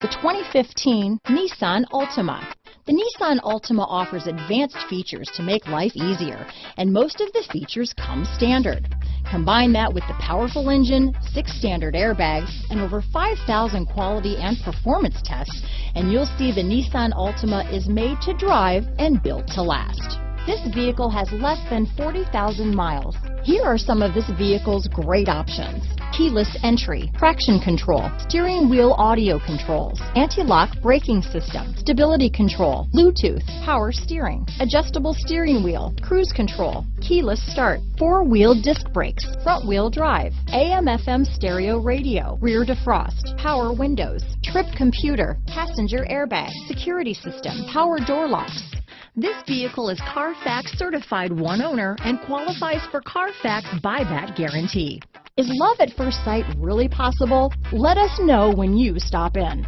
The 2015 Nissan Altima. The Nissan Altima offers advanced features to make life easier, and most of the features come standard. Combine that with the powerful engine, 6 standard airbags, and over 5,000 quality and performance tests, and you'll see the Nissan Altima is made to drive and built to last. This vehicle has less than 40,000 miles. Here are some of this vehicle's great options: keyless entry, traction control, steering wheel audio controls, anti-lock braking system, stability control, Bluetooth, power steering, adjustable steering wheel, cruise control, keyless start, 4-wheel disc brakes, front wheel drive, AM/FM stereo radio, rear defrost, power windows, trip computer, passenger airbag, security system, power door locks. This vehicle is Carfax certified one owner and qualifies for Carfax buyback guarantee. Is love at first sight really possible? Let us know when you stop in.